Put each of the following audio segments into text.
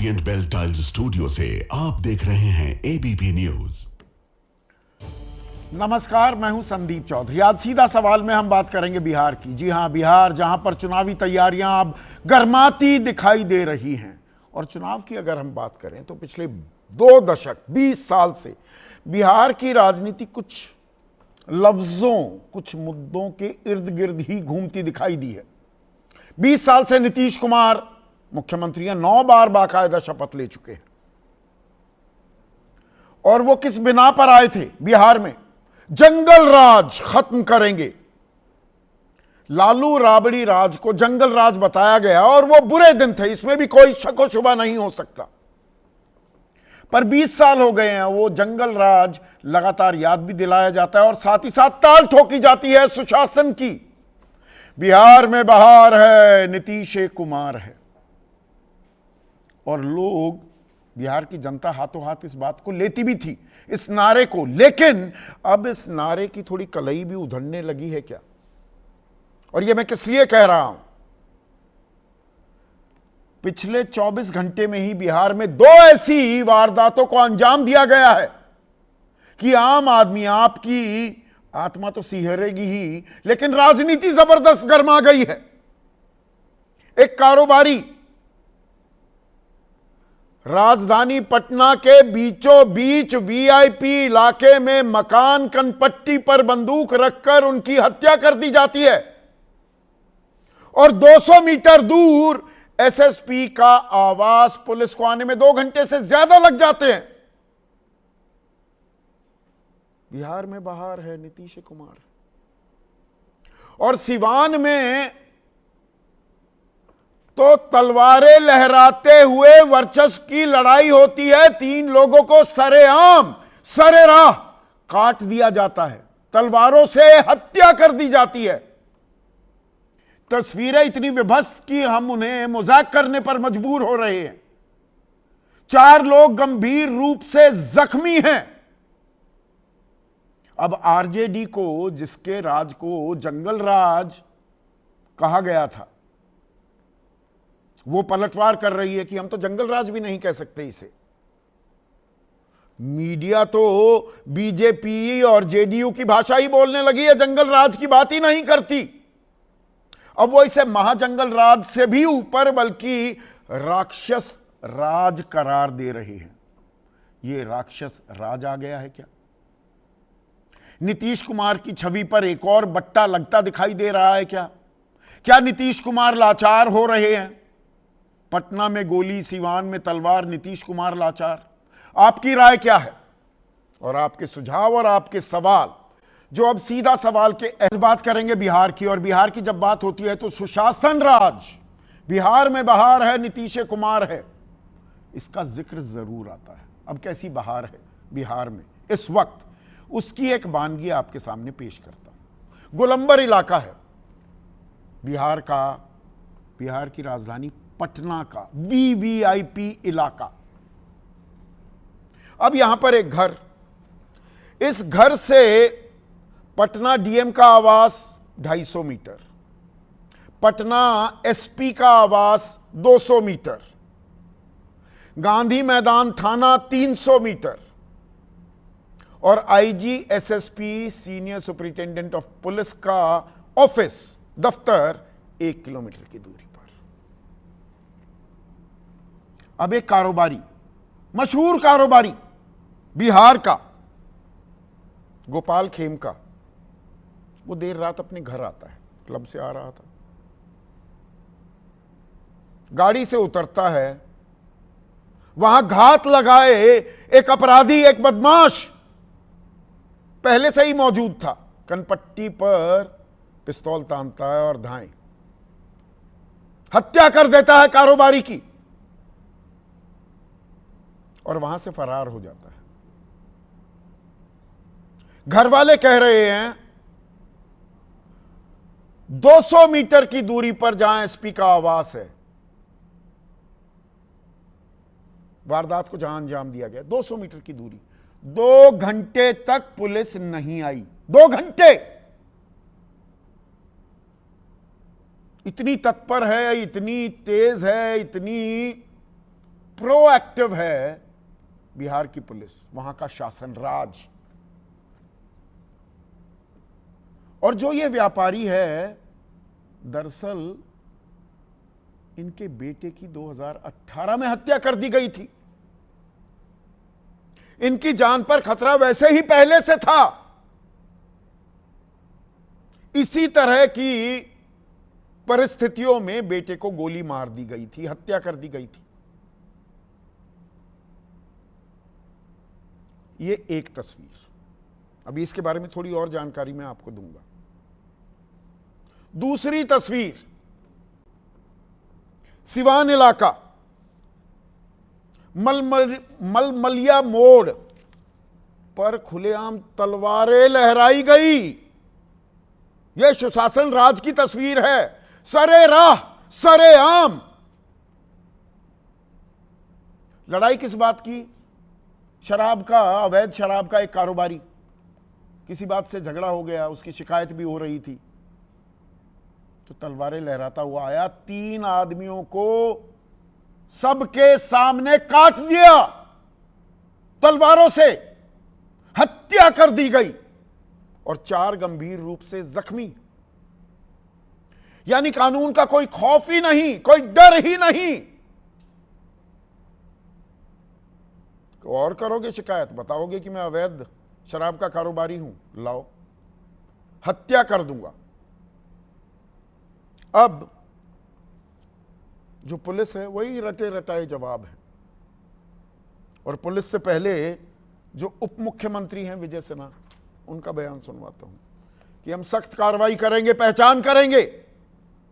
Orient bell tiles studio से आप देख रहे हैं एबीपी न्यूज। नमस्कार, मैं हूं संदीप चौधरी। आज सीधा सवाल में हम बात करेंगे बिहार की। जी हां, बिहार जहां पर चुनावी तैयारियां अब गर्माती दिखाई दे रही हैं। और चुनाव की अगर हम बात करें तो पिछले 2 दशक 20 साल से बिहार की राजनीति कुछ लफ्जों, कुछ मुद्दों के इर्द गिर्द ही घूमती दिखाई दी है। 20 साल से नीतीश कुमार मुख्यमंत्री हैं, 9 बार बाकायदा शपथ ले चुके हैं। और वो किस बिना पर आए थे बिहार में? जंगल राज खत्म करेंगे। लालू राबड़ी राज को जंगल राज बताया गया और वो बुरे दिन थे, इसमें भी कोई शक व शुबा नहीं हो सकता। पर 20 साल हो गए हैं, वो जंगल राज लगातार याद भी दिलाया जाता है और साथ ही साथ ताल ठोकी जाती है सुशासन की। बिहार में बहार है, नीतीश कुमार है। और लोग, बिहार की जनता हाथों हाथ इस बात को लेती भी थी, इस नारे को। लेकिन अब इस नारे की थोड़ी कलई भी उधड़ने लगी है क्या? और यह मैं किस लिए कह रहा हूं? पिछले 24 घंटे में ही बिहार में 2 ऐसी वारदातों को अंजाम दिया गया है कि आम आदमी, आपकी आत्मा तो सिहरेगी ही, लेकिन राजनीति जबरदस्त गर्मा गई है। एक कारोबारी राजधानी पटना के बीचों बीच वीआईपी इलाके में मकान कनपट्टी पर बंदूक रखकर उनकी हत्या कर दी जाती है और 200 मीटर दूर एसएसपी का आवास पुलिस को आने में 2 घंटे से ज्यादा लग जाते हैं। बिहार में बहार है, नीतीश कुमार। और सिवान में तो तलवारें लहराते हुए वर्चस्व की लड़ाई होती है। 3 लोगों को सरेआम, सरेराह काट दिया जाता है, तलवारों से हत्या कर दी जाती है। तस्वीरें इतनी विभत्स कि हम उन्हें मजाक करने पर मजबूर हो रहे हैं। 4 लोग गंभीर रूप से जख्मी हैं। अब आरजेडी को, जिसके राज को जंगल राज कहा गया था, वो पलटवार कर रही है कि हम तो जंगल राज भी नहीं कह सकते इसे। मीडिया तो बीजेपी और जेडीयू की भाषा ही बोलने लगी है, जंगल राज की बात ही नहीं करती। अब वो इसे महाजंगल राज से भी ऊपर, बल्कि राक्षस राज करार दे रही है। ये राक्षस राज आ गया है क्या? नीतीश कुमार की छवि पर एक और बट्टा लगता दिखाई दे रहा है क्या? क्या नीतीश कुमार लाचार हो रहे हैं? पटना में गोली, सिवान में तलवार, नीतीश कुमार लाचार। आपकी राय क्या है? और आपके सुझाव और आपके सवाल, जो अब सीधा सवाल के बात करेंगे बिहार की। और बिहार की जब बात होती है तो सुशासन राज, बिहार में बहार है, नीतीश कुमार है, इसका जिक्र जरूर आता है। अब कैसी बहार है बिहार में इस वक्त, उसकी एक वानगी आपके सामने पेश करता हूं। गोलंबर इलाका है बिहार का, बिहार की राजधानी पटना का वीवीआईपी इलाका। अब यहां पर एक घर, इस घर से पटना डीएम का आवास 250 मीटर, पटना एसपी का आवास 200 मीटर, गांधी मैदान थाना 300 मीटर और IG SSP senior superintendent of police का ऑफिस, दफ्तर 1 किलोमीटर की दूरी पर। अब एक कारोबारी, मशहूर कारोबारी बिहार का, गोपाल खेमका, वो देर रात अपने घर आता है, क्लब से आ रहा था, गाड़ी से उतरता है, वहां घात लगाए एक अपराधी, एक बदमाश पहले से ही मौजूद था। कनपट्टी पर पिस्तौल तानता है और धाएं, हत्या कर देता है कारोबारी की और वहां से फरार हो जाता है। घर वाले कह रहे हैं 200 मीटर की दूरी पर जहां एसपी का आवास है, वारदात को जहां अंजाम दिया गया, 200 मीटर की दूरी, 2 घंटे तक पुलिस नहीं आई। 2 घंटे! इतनी तत्पर है, इतनी तेज है, इतनी प्रोएक्टिव है बिहार की पुलिस, वहां का शासन राज। और जो ये व्यापारी है, दरअसल इनके बेटे की 2018 में हत्या कर दी गई थी। इनकी जान पर खतरा वैसे ही पहले से था। इसी तरह की परिस्थितियों में बेटे को गोली मार दी गई थी, हत्या कर दी गई थी। ये एक तस्वीर। अभी इसके बारे में थोड़ी और जानकारी मैं आपको दूंगा। दूसरी तस्वीर, सिवान इलाका, मलमलिया मोड़ पर खुलेआम तलवारें लहराई गई। यह सुशासन राज की तस्वीर है। सरे राह सरे आम। लड़ाई किस बात की? शराब का, अवैध शराब का एक कारोबारी, किसी बात से झगड़ा हो गया, उसकी शिकायत भी हो रही थी, तो तलवारें लहराता हुआ आया, 3 आदमियों को सबके सामने काट दिया, तलवारों से हत्या कर दी गई और 4 गंभीर रूप से जख्मी। यानी कानून का कोई खौफ ही नहीं, कोई डर ही नहीं। और करोगे शिकायत, बताओगे कि मैं अवैध शराब का कारोबारी हूं, लाओ, हत्या कर दूंगा। अब जो पुलिस है वही रटे रटाए जवाब है। और पुलिस से पहले जो उप मुख्यमंत्री हैं विजय सिन्हा, उनका बयान सुनवाता हूं कि हम सख्त कार्रवाई करेंगे, पहचान करेंगे।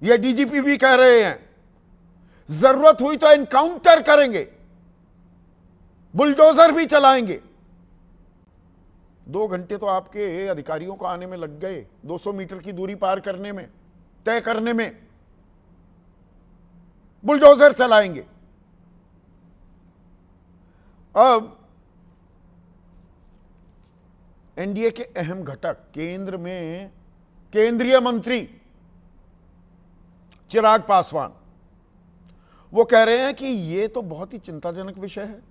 ये डीजीपी भी कह रहे हैं, जरूरत हुई तो एनकाउंटर करेंगे, बुलडोजर भी चलाएंगे। 2 घंटे तो आपके अधिकारियों को आने में लग गए, 200 मीटर की दूरी पार करने में, तय करने में। बुलडोजर चलाएंगे। अब एनडीए के अहम घटक, केंद्र में केंद्रीय मंत्री चिराग पासवान, वो कह रहे हैं कि यह तो बहुत ही चिंताजनक विषय है।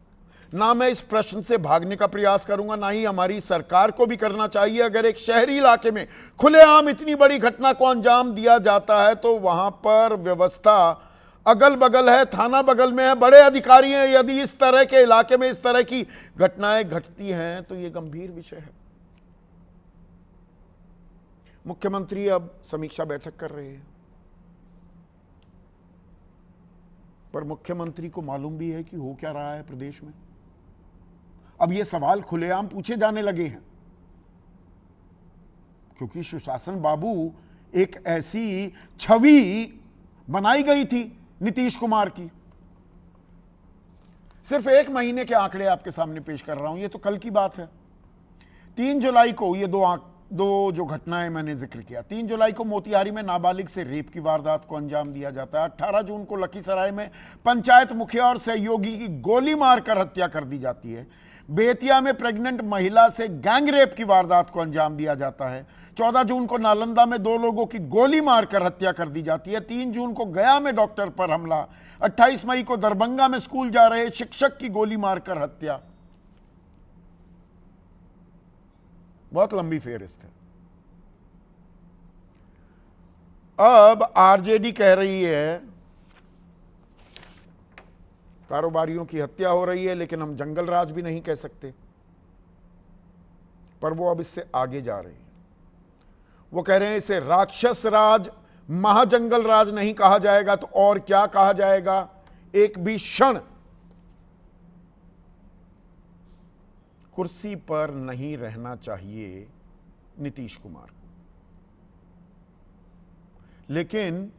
ना मैं इस प्रश्न से भागने का प्रयास करूंगा, ना ही हमारी सरकार को भी करना चाहिए। अगर एक शहरी इलाके में खुलेआम इतनी बड़ी घटना को अंजाम दिया जाता है तो वहां पर व्यवस्था अगल बगल है, थाना बगल में है, बड़े अधिकारी हैं। यदि इस तरह के इलाके में इस तरह की घटनाएं घटती हैं तो यह गंभीर विषय है। मुख्यमंत्री अब समीक्षा बैठक कर रहे हैं, पर मुख्यमंत्री को मालूम भी है कि हो क्या रहा है प्रदेश में। अब ये सवाल खुलेआम पूछे जाने लगे हैं, क्योंकि सुशासन बाबू एक ऐसी छवि बनाई गई थी नीतीश कुमार की। सिर्फ 1 महीने के आंकड़े आपके सामने पेश कर रहा हूं, ये तो कल की बात है। 3 जुलाई को ये दो जो घटनाएं मैंने जिक्र किया, 3 जुलाई को मोतिहारी में नाबालिग से रेप की वारदात को अंजाम दिया जाता है। 18 जून को लखीसराय में पंचायत मुखिया और सहयोगी की गोली मारकर हत्या कर दी जाती है। बेतिया में प्रेग्नेंट महिला से गैंग रेप की वारदात को अंजाम दिया जाता है। 14 जून को नालंदा में 2 लोगों की गोली मारकर हत्या कर दी जाती है। 3 जून को गया में डॉक्टर पर हमला। 28 मई को दरभंगा में स्कूल जा रहे शिक्षक की गोली मारकर हत्या। बहुत लंबी फेहरिस्त है। अब आरजेडी कह रही है कारोबारियों की हत्या हो रही है, लेकिन हम जंगल राज भी नहीं कह सकते, पर वो अब इससे आगे जा रही है। वो कह रहे हैं इसे राक्षस राज, महाजंगल राज नहीं कहा जाएगा तो और क्या कहा जाएगा। एक भी क्षण कुर्सी पर नहीं रहना चाहिए नीतीश कुमार को, लेकिन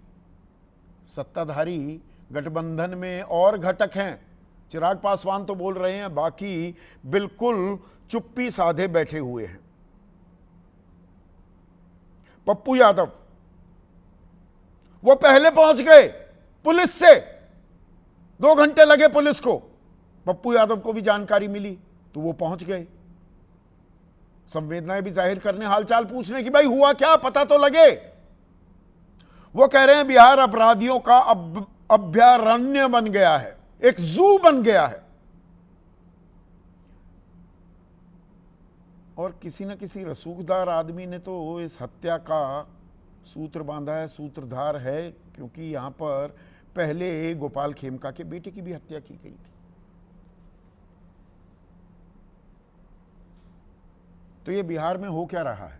सत्ताधारी गठबंधन में और घटक हैं। चिराग पासवान तो बोल रहे हैं, बाकी बिल्कुल चुप्पी साधे बैठे हुए हैं। पप्पू यादव वो पहले पहुंच गए पुलिस से, 2 घंटे लगे पुलिस को। पप्पू यादव को भी जानकारी मिली तो वो पहुंच गए, संवेदनाएं भी जाहिर करने, हालचाल पूछने की भाई हुआ क्या, पता तो लगे। वो कह रहे हैं बिहार अपराधियों का अभयारण्य बन गया है। एक जू बन गया है। और किसी न किसी रसूखदार आदमी ने तो इस हत्या का सूत्र बांधा है, सूत्रधार है, क्योंकि यहां पर पहले गोपाल खेमका के बेटे की भी हत्या की गई थी। तो ये बिहार में हो क्या रहा है?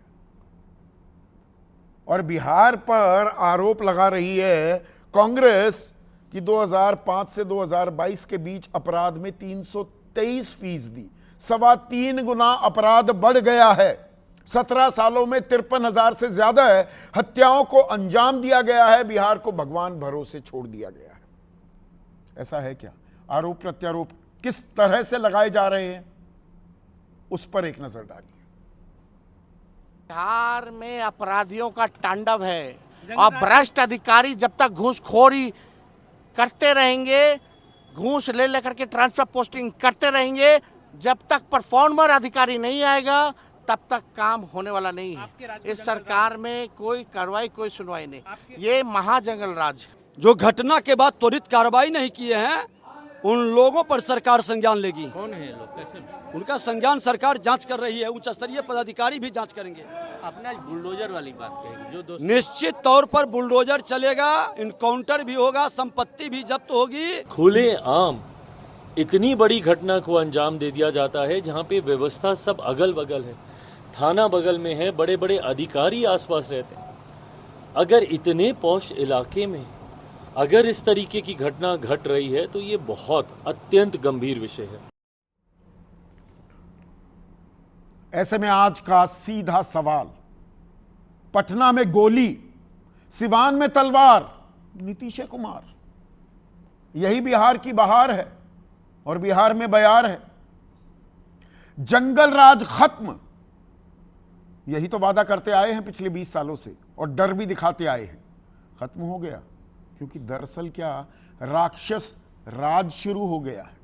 और बिहार पर आरोप लगा रही है कांग्रेस कि 2005 से 2022 के बीच अपराध में 323%, 3.25 गुना अपराध बढ़ गया है। 17 सालों में 53,000 से ज्यादा हत्याओं को अंजाम दिया गया है। बिहार को भगवान भरोसे छोड़ दिया गया है। ऐसा है क्या? आरोप प्रत्यारोप किस तरह से लगाए जा रहे हैं, उस पर एक नजर डालिए। बिहार में अपराधियों का तांडव है और भ्रष्ट अधिकारी जब तक घूसखोरी करते रहेंगे, घूस ले लेकर के ट्रांसफर पोस्टिंग करते रहेंगे, जब तक परफॉर्मर अधिकारी नहीं आएगा तब तक काम होने वाला नहीं है। इस सरकार में कोई कार्रवाई, कोई सुनवाई नहीं। ये महाजंगल राज है। जो घटना के बाद त्वरित कार्रवाई नहीं किए हैं उन लोगों पर सरकार संज्ञान लेगी। कौन है ये लोग, कैसे? उनका संज्ञान सरकार जांच कर रही है, उच्च स्तरीय पदाधिकारी भी जांच करेंगे। अपना बुलडोजर वाली बात कहेगी जो दोस्त। निश्चित तौर पर बुलडोजर चलेगा, इनकाउंटर भी होगा, संपत्ति भी जब्त होगी। खुले आम इतनी बड़ी घटना को अंजाम दे दिया जाता है जहाँ पे व्यवस्था सब अगल बगल है, थाना बगल में है, बड़े बड़े अधिकारी आसपास रहते हैं। अगर इतने पॉश इलाके में अगर इस तरीके की घटना घट रही है तो ये बहुत अत्यंत गंभीर विषय है। ऐसे में आज का सीधा सवाल, पटना में गोली, सिवान में तलवार, नीतीश कुमार, यही बिहार की बहार है और बिहार में बयार है। जंगल राज खत्म, यही तो वादा करते आए हैं पिछले 20 सालों से और डर भी दिखाते आए हैं। खत्म हो गया, क्योंकि दरअसल क्या, राक्षस राज शुरू हो गया है।